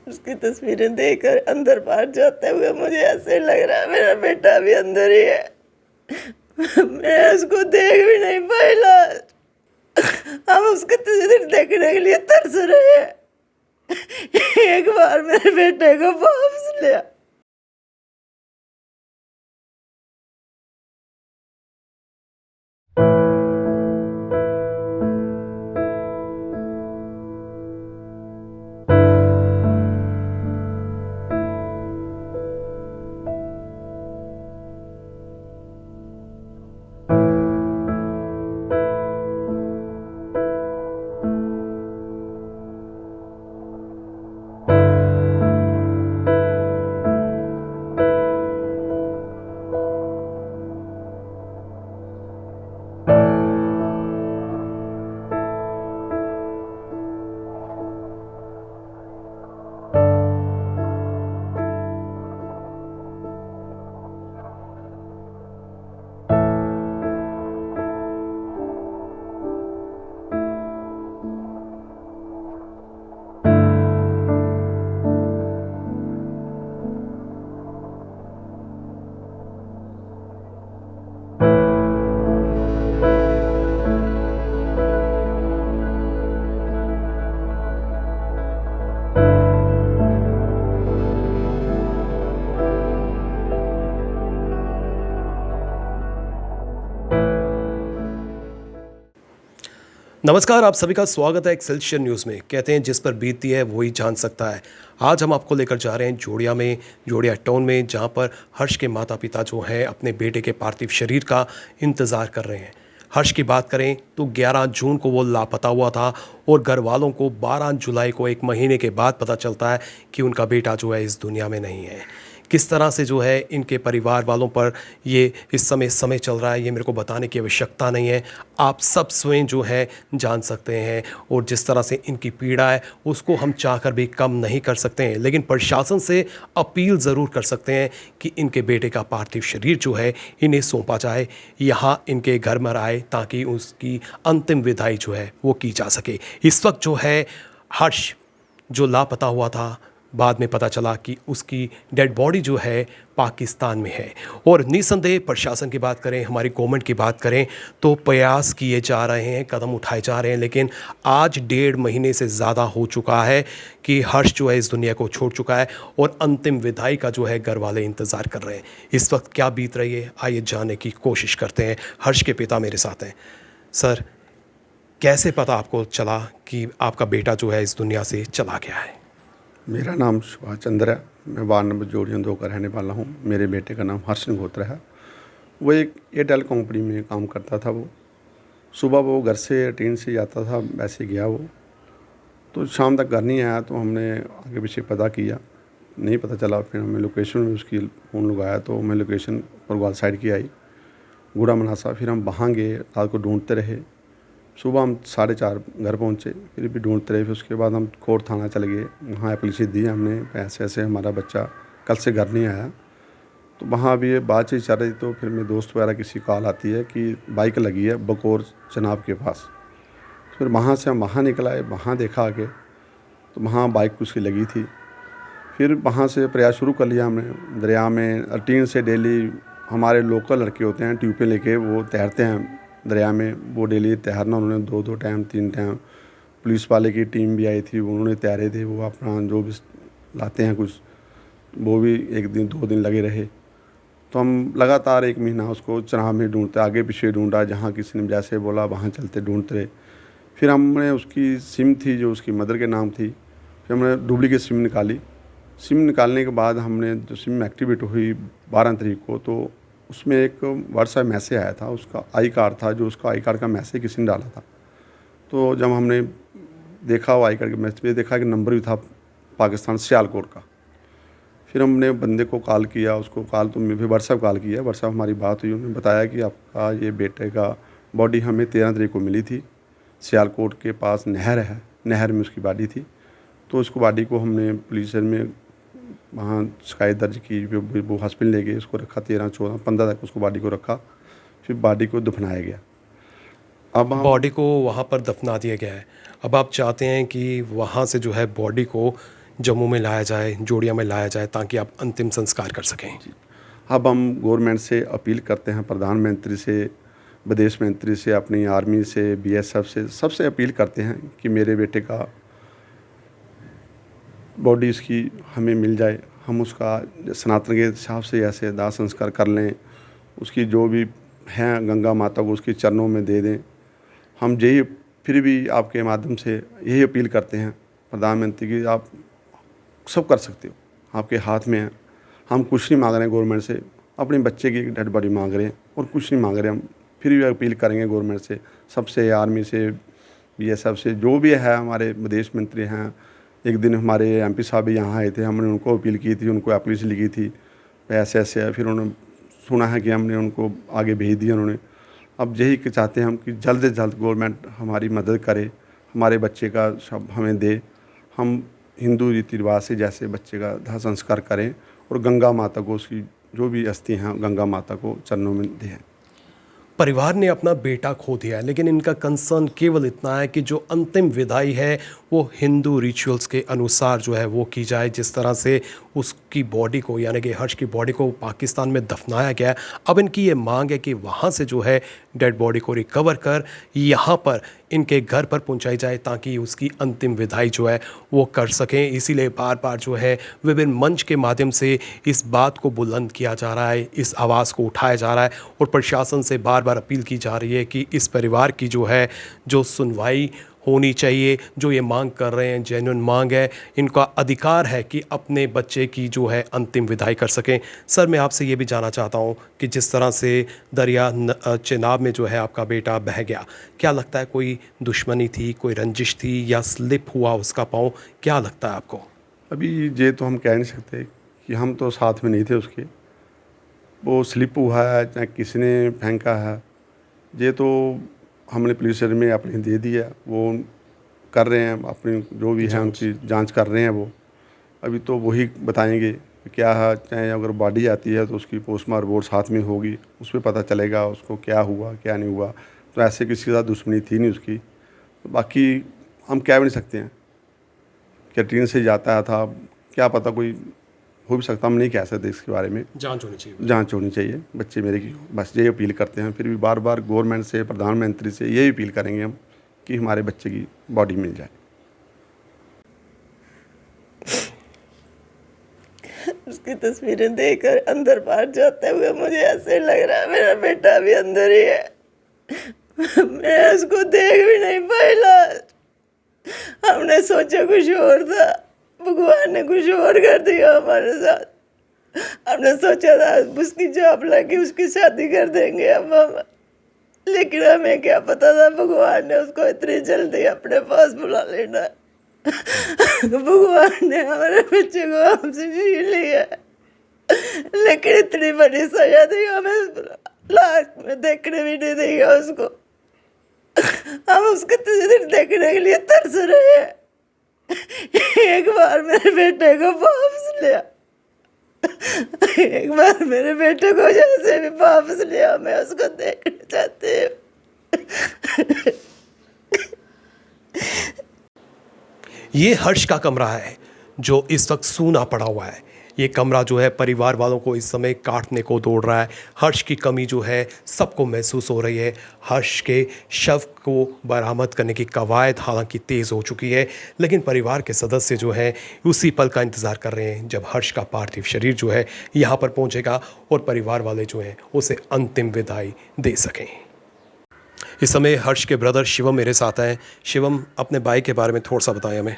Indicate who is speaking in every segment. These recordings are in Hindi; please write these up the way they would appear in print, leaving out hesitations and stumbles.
Speaker 1: उसकी तस्वीरें देखकर अंदर बाहर जाते हुए मुझे ऐसे लग रहा है मेरा बेटा भी अंदर ही है। मैं उसको देख भी नहीं पाई लास्ट। हम उसकी तस्वीर देखने के लिए तरस रहे हैं। एक बार मेरे बेटे को वापस लिया।
Speaker 2: नमस्कार, आप सभी का स्वागत है एक्सेलशियर न्यूज़ में। कहते हैं जिस पर बीतती है वही जान सकता है। आज हम आपको लेकर जा रहे हैं जोड़िया टाउन में, जहां पर हर्ष के माता पिता जो हैं अपने बेटे के पार्थिव शरीर का इंतज़ार कर रहे हैं। हर्ष की बात करें तो 11 जून को वो लापता हुआ था और घर वालों को 12 जुलाई को, एक महीने के बाद पता चलता है कि उनका बेटा जो है इस दुनिया में नहीं है। किस तरह से जो है इनके परिवार वालों पर ये इस समय चल रहा है, ये मेरे को बताने की आवश्यकता नहीं है। आप सब स्वयं जो है जान सकते हैं, और जिस तरह से इनकी पीड़ा है उसको हम चाहकर भी कम नहीं कर सकते हैं, लेकिन प्रशासन से अपील ज़रूर कर सकते हैं कि इनके बेटे का पार्थिव शरीर जो है इन्हें सौंपा जाए, यहाँ इनके घर में आए, ताकि उसकी अंतिम विदाई जो है वो की जा सके। इस वक्त जो है हर्ष जो लापता हुआ था, बाद में पता चला कि उसकी डेड बॉडी जो है पाकिस्तान में है। और निसंदेह प्रशासन की बात करें, हमारी गवर्नमेंट की बात करें, तो प्रयास किए जा रहे हैं, कदम उठाए जा रहे हैं, लेकिन आज 1.5 महीने से ज़्यादा हो चुका है कि हर्ष जो है इस दुनिया को छोड़ चुका है, और अंतिम विदाई का जो है घर वाले इंतज़ार कर रहे हैं। इस वक्त क्या बीत रही है, आइए जानने की कोशिश करते हैं। हर्ष के पिता मेरे साथ हैं। सर, कैसे पता आपको चला कि आपका बेटा जो है इस दुनिया से चला गया है?
Speaker 3: मेरा नाम सुभाष चंद्र है। मैं वार्ड नंबर जोड़िया 2 का रहने वाला हूँ। मेरे बेटे का नाम हर्ष निगोत्रा है। वो एक एयरटेल कंपनी में काम करता था। वो सुबह वो घर से ट्रेन से जाता था, वैसे गया वो, तो शाम तक घर नहीं आया। तो हमने आगे पीछे पता किया, नहीं पता चला। फिर हमें लोकेशन में उसकी फ़ोन लगाया, तो हमें लोकेशन परगवाल साइड की आई, गुड़ा मनासा। फिर हम वहाँ गए, रात को ढूंढते रहे। सुबह हम 4:30 घर पहुँचे, फिर भी ढूंढते रहे। फिर उसके बाद हम कोर्ट थाना चले गए, वहाँ एप्लीकेशन दी हमने, ऐसे ऐसे हमारा बच्चा कल से घर नहीं आया। तो वहाँ भी ये बातचीत चल रही। तो फिर मेरे दोस्त वगैरह किसी कॉल आती है कि बाइक लगी है बकोर जनाब के पास। फिर वहाँ से हम वहाँ निकल आए, वहाँ देखा आगे, तो वहाँ बाइक उसकी लगी थी। फिर वहाँ से प्रयास शुरू कर लिया हमने। दरिया में टीन से डेली हमारे लोकल लड़के होते हैं, ट्यूबें लेके वो तैरते हैं दरिया में। वो डेली तैरना उन्होंने 2-2 टाइम 3 टाइम। पुलिस वाले की टीम भी आई थी, उन्होंने तैरे थे। वो अपना जो भी लाते हैं कुछ, वो भी 1 दिन 2 दिन लगे रहे। तो हम लगातार 1 महीना उसको चनाब में ढूंढते, आगे पीछे ढूंढा, जहाँ किसी ने जैसे बोला वहाँ चलते ढूंढते रहे। फिर हमने उसकी सिम थी जो उसकी मदर के नाम थी, फिर हमने डुप्लीकेट सिम निकाली। सिम निकालने के बाद हमने जो सिम एक्टिवेट हुई 12 तारीख को, तो उसमें एक व्हाट्सएप मैसेज आया था। उसका आई कार्ड था, जो उसका आई कार्ड का मैसेज किसी ने डाला था। तो जब हमने देखा वो आई कार्ड के मैसेज पे, देखा कि नंबर भी था पाकिस्तान सियालकोट का। फिर हमने बंदे को कॉल किया, उसको कॉल तो फिर व्हाट्सएप कॉल किया। व्हाट्सएप हमारी बात हुई, उन्होंने बताया कि आपका ये बेटे का बॉडी हमें 13 तारीख को मिली थी। सियालकोट के पास नहर है, नहर में उसकी बॉडी थी। तो उसको बॉडी को हमने पुलिस में वहाँ शिकायत दर्ज की, वो हॉस्पिटल ले गए, उसको रखा 13, 14, 15 तक उसको बॉडी को रखा। फिर बॉडी को दफनाया गया। अब
Speaker 2: बॉडी को वहाँ पर दफना दिया गया है। अब आप चाहते हैं कि वहाँ से जो है बॉडी को जम्मू में लाया जाए, जोड़िया में लाया जाए, ताकि आप अंतिम संस्कार कर सकें?
Speaker 3: अब हम गवर्नमेंट से अपील करते हैं, प्रधानमंत्री से, विदेश मंत्री से, अपनी आर्मी से, बीएसएफ से, सबसे अपील करते हैं कि मेरे बेटे का बॉडी उसकी हमें मिल जाए। हम उसका सनातन के हिसाब से ऐसे दाह संस्कार कर लें, उसकी जो भी हैं गंगा माता को उसके चरणों में दे दें। हम यही फिर भी आपके माध्यम से यही अपील करते हैं प्रधानमंत्री की, आप सब कर सकते हो, आपके हाथ में है। हम कुछ नहीं मांग रहे हैं गवर्नमेंट से, अपने बच्चे की डेड बॉडी मांग रहे हैं और कुछ नहीं मांग रहे। हम फिर भी अपील करेंगे गवर्नमेंट से, सबसे, आर्मी से, बीएसएफ से, जो भी है, हमारे विदेश मंत्री हैं। एक दिन हमारे एमपी साहब भी यहाँ आए थे, हमने उनको अपील की थी, उनको एप्लीकेशन लिखी थी, ऐसे ऐसे है। फिर उन्होंने सुना है कि हमने उनको आगे भेज दिया उन्होंने। अब यही चाहते हैं हम कि जल्द से जल्द गवर्नमेंट हमारी मदद करे, हमारे बच्चे का सब हमें दे। हम हिंदू रीति रिवाज से जैसे बच्चे का दाह संस्कार करें और गंगा माता को उसकी जो भी अस्थि हैं गंगा माता को चरणों में दें।
Speaker 2: परिवार ने अपना बेटा खो दिया है, लेकिन इनका कंसर्न केवल इतना है कि जो अंतिम विदाई है वो हिंदू रिचुअल्स के अनुसार जो है वो की जाए, जिस तरह से उसकी बॉडी को, यानी कि हर्ष की बॉडी को पाकिस्तान में दफनाया गया है। अब इनकी ये मांग है कि वहाँ से जो है डेड बॉडी को रिकवर कर यहाँ पर इनके घर पर पहुंचाई जाए, ताकि उसकी अंतिम विदाई जो है वो कर सकें। इसीलिए बार बार जो है विभिन्न मंच के माध्यम से इस बात को बुलंद किया जा रहा है, इस आवाज़ को उठाया जा रहा है और प्रशासन से बार बार अपील की जा रही है कि इस परिवार की जो है जो सुनवाई होनी चाहिए। जो ये मांग कर रहे हैं जेन्युइन मांग है, इनका अधिकार है कि अपने बच्चे की जो है अंतिम विदाई कर सकें। सर, मैं आपसे ये भी जानना चाहता हूँ कि जिस तरह से दरिया चेनाब में जो है आपका बेटा बह गया, क्या लगता है कोई दुश्मनी थी, कोई रंजिश थी, या स्लिप हुआ उसका पाँव? क्या लगता है आपको?
Speaker 3: अभी ये तो हम कह नहीं सकते कि हम तो साथ में नहीं थे उसके, वो स्लिप हुआ है चाहे किसने फेंका है, ये तो हमने पुलिस स्टेशन में अपनी दे दिया। वो कर रहे हैं अपनी जो भी है उनकी जांच कर रहे हैं वो। अभी तो वही बताएंगे कि क्या है, चाहे अगर बॉडी आती है तो उसकी पोस्टमार्टम रिपोर्ट साथ में होगी, उस पर पता चलेगा उसको क्या हुआ क्या नहीं हुआ। तो ऐसे किसी के साथ दुश्मनी थी नहीं उसकी। तो बाकी हम कह भी नहीं सकते हैं कि ट्रेन से जाता था, क्या पता कोई हो भी सकता, हम नहीं कह सकते इसके बारे में।
Speaker 2: जांच होनी चाहिए,
Speaker 3: जांच होनी चाहिए बच्चे मेरे की, बस यही अपील करते हैं। फिर भी बार बार गवर्नमेंट से, प्रधानमंत्री से यही अपील करेंगे हम कि हमारे बच्चे की बॉडी मिल जाए।
Speaker 1: उसकी तस्वीरें देखकर अंदर बाहर जाते हुए मुझे ऐसे लग रहा है मेरा बेटा भी अंदर ही है। मैं उसको देख भी नहीं पाया। हमने सोचा कुछ और था, भगवान ने कुछ और कर दिया हमारे साथ। हमने सोचा था उसकी जॉब लगी, उसकी शादी कर देंगे अब हम, लेकिन हमें क्या पता था भगवान ने उसको इतनी जल्दी अपने पास बुला लेना। भगवान ने हमारे बच्चे को हमसे छीन लिया, लेकिन इतनी बड़ी सजा दी हमें, लास्ट में देखने भी नहीं देगा उसको। हम उसको तस्वीर देखने के लिए तरस रहे हैं। एक बार मेरे बेटे को वापस लिया, एक बार मेरे बेटे को जैसे भी वापस लिया, मैं उसको देखना चाहती हूँ।
Speaker 2: ये हर्ष का कमरा है जो इस वक्त सूना पड़ा हुआ है। ये कमरा जो है परिवार वालों को इस समय काटने को दौड़ रहा है। हर्ष की कमी जो है सबको महसूस हो रही है। हर्ष के शव को बरामद करने की कवायद हालांकि तेज़ हो चुकी है, लेकिन परिवार के सदस्य जो हैं उसी पल का इंतज़ार कर रहे हैं जब हर्ष का पार्थिव शरीर जो है यहाँ पर पहुँचेगा और परिवार वाले जो हैं उसे अंतिम विदाई दे सकें। इस समय हर्ष के ब्रदर शिवम मेरे साथ हैं। शिवम, अपने भाई के बारे में थोड़ा सा बताएं हमें।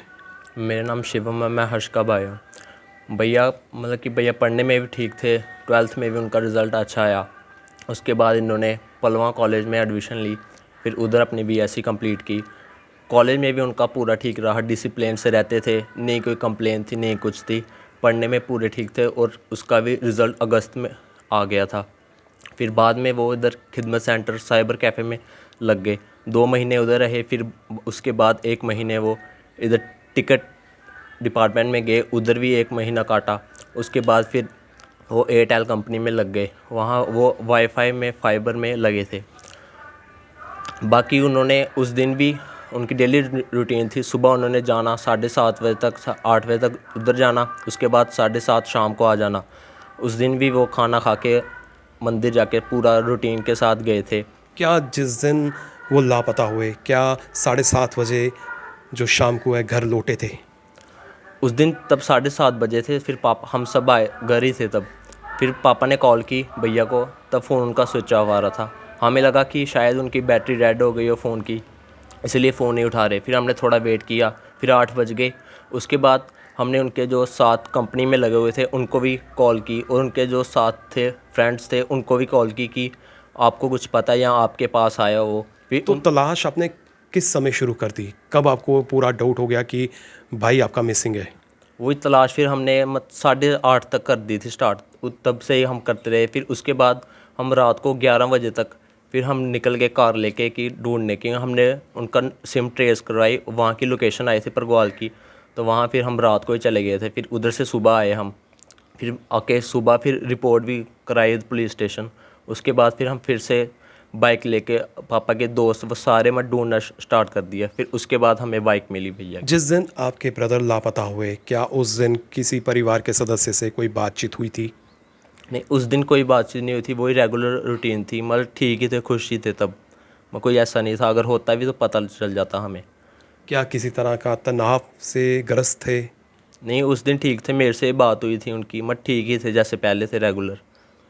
Speaker 4: मेरा नाम शिवम है, मैं हर्ष का भाई हूँ। भैया मतलब कि भैया पढ़ने में भी ठीक थे, 12th में भी उनका रिज़ल्ट अच्छा आया। उसके बाद इन्होंने पलवा कॉलेज में एडमिशन ली, फिर उधर अपनी BSc कंप्लीट की। कॉलेज में भी उनका पूरा ठीक रहा, डिसिप्लिन से रहते थे, नहीं कोई कंप्लेन थी नहीं कुछ थी, पढ़ने में पूरे ठीक थे और उसका भी रिज़ल्ट अगस्त में आ गया था। फिर बाद में वो इधर खिदमत सेंटर साइबर कैफ़े में लग गए, 2 महीने उधर रहे। फिर उसके बाद 1 महीने वो इधर टिकट डिपार्टमेंट में गए, उधर भी 1 महीना काटा। उसके बाद फिर वो एयरटेल कंपनी में लग गए, वहाँ वो वाईफाई में फाइबर में लगे थे। बाकी उन्होंने उस दिन भी उनकी डेली रूटीन थी। सुबह उन्होंने जाना 7:30 बजे तक, 8 बजे तक उधर जाना, उसके बाद 7:30 शाम को आ जाना। उस दिन भी वो खाना खा के मंदिर जाके पूरा रूटीन के साथ गए थे।
Speaker 2: क्या जिस दिन वो लापता हुए, क्या 7:30 बजे जो शाम को है घर लौटे थे?
Speaker 4: उस दिन तब 7:30 बजे थे। फिर पापा, हम सब आए, घर ही थे तब। फिर पापा ने कॉल की भैया को, तब फ़ोन उनका स्विच ऑफ आ रहा था। हमें लगा कि शायद उनकी बैटरी डेड हो गई हो फ़ोन की, इसलिए फ़ोन नहीं उठा रहे। फिर हमने थोड़ा वेट किया, फिर 8 बज गए। उसके बाद हमने उनके जो साथ कंपनी में लगे हुए थे उनको भी कॉल की, और उनके जो साथ थे फ्रेंड्स थे उनको भी कॉल की कि आपको कुछ पता है या आपके पास आया हो। फिर
Speaker 2: तो तलाश आपने किस समय शुरू कर दी? कब आपको पूरा डाउट हो गया कि भाई आपका मिसिंग है?
Speaker 4: वही तलाश फिर हमने 8:30 तक कर दी थी स्टार्ट, तब से ही हम करते रहे। फिर उसके बाद हम रात को 11 बजे तक फिर हम निकल गए कार लेके कि ढूंढने की। हमने उनका सिम ट्रेस करवाई, वहाँ की लोकेशन आई थी परगवाल की, तो वहाँ फिर हम रात को ही चले गए थे। फिर उधर से सुबह आए हम, फिर आके सुबह फिर रिपोर्ट भी कराई पुलिस स्टेशन। उसके बाद फिर हम फिर से बाइक लेके पापा के दोस्त वो सारे में ढूंढना स्टार्ट कर दिया। फिर उसके बाद हमें बाइक मिली भैया की।
Speaker 2: जिस दिन आपके ब्रदर लापता हुए, क्या उस दिन किसी परिवार के सदस्य से कोई बातचीत हुई थी?
Speaker 4: नहीं, उस दिन कोई बातचीत नहीं हुई थी, वही रेगुलर रूटीन थी। मतलब ठीक ही थे, खुश ही थे तब। कोई ऐसा नहीं था, अगर होता भी तो पता चल जाता हमें।
Speaker 2: क्या किसी तरह का तनाव से ग्रस्त थे?
Speaker 4: नहीं, उस दिन ठीक थे, मेरे से बात हुई थी उनकी, मत ठीक ही थे जैसे पहले थे रेगुलर।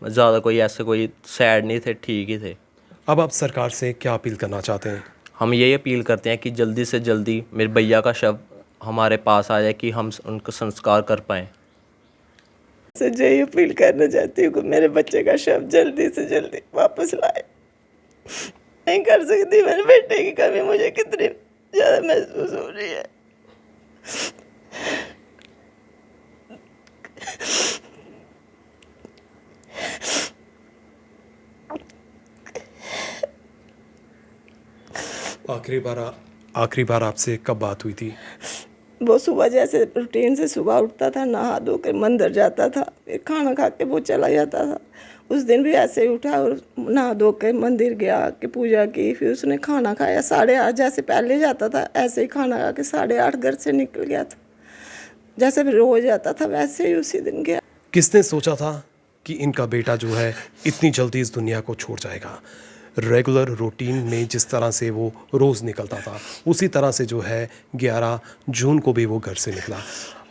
Speaker 4: ज़्यादा कोई ऐसे कोई सैड नहीं थे, ठीक ही थे।
Speaker 2: अब आप सरकार से क्या अपील करना चाहते हैं?
Speaker 4: हम यही अपील करते हैं कि जल्दी से जल्दी मेरे भैया का शव हमारे पास आ जाए कि हम उनका संस्कार कर पाएँ।
Speaker 1: से यही अपील करना चाहती हूँ कि मेरे बच्चे का शव जल्दी से जल्दी वापस लाए। नहीं कर सकती, मेरे बेटे की कमी मुझे कितनी ज़्यादा महसूस हो रही है।
Speaker 2: आखिरी बार आपसे कब बात हुई थी?
Speaker 1: वो सुबह जैसे रूटीन से सुबह उठता था, नहा धो के मंदिर जाता था, फिर खाना खा के वो चला जाता था। उस दिन भी ऐसे ही उठा और नहा धो के मंदिर गया कि पूजा की, फिर उसने खाना खाया 8:30 जैसे पहले जाता था, ऐसे ही खाना खा के 8:30 घर से निकल गया था। जैसे फिर रोज जाता था वैसे ही उसी दिन गया।
Speaker 2: किसने सोचा था कि इनका बेटा जो है इतनी जल्दी इस दुनिया को छोड़ जाएगा? रेगुलर रूटीन में जिस तरह से वो रोज़ निकलता था उसी तरह से जो है 11 जून को भी वो घर से निकला,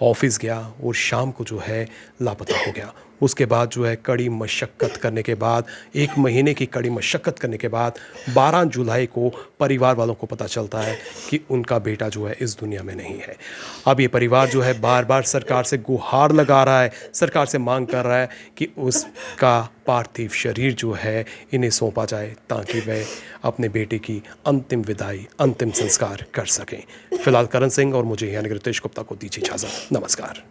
Speaker 2: ऑफिस गया और शाम को जो है लापता हो गया। उसके बाद जो है कड़ी मशक्क़त करने के बाद, 1 महीने की कड़ी मशक्क़त करने के बाद 12 जुलाई को परिवार वालों को पता चलता है कि उनका बेटा जो है इस दुनिया में नहीं है। अब ये परिवार जो है बार बार सरकार से गुहार लगा रहा है, सरकार से मांग कर रहा है कि उसका पार्थिव शरीर जो है इन्हें सौंपा जाए ताकि वह अपने बेटे की अंतिम विदाई, अंतिम संस्कार कर सकें। फिलहाल करण सिंह और मुझे यानी रितेश गुप्ता को दीजिए इजाज़त। नमस्कार।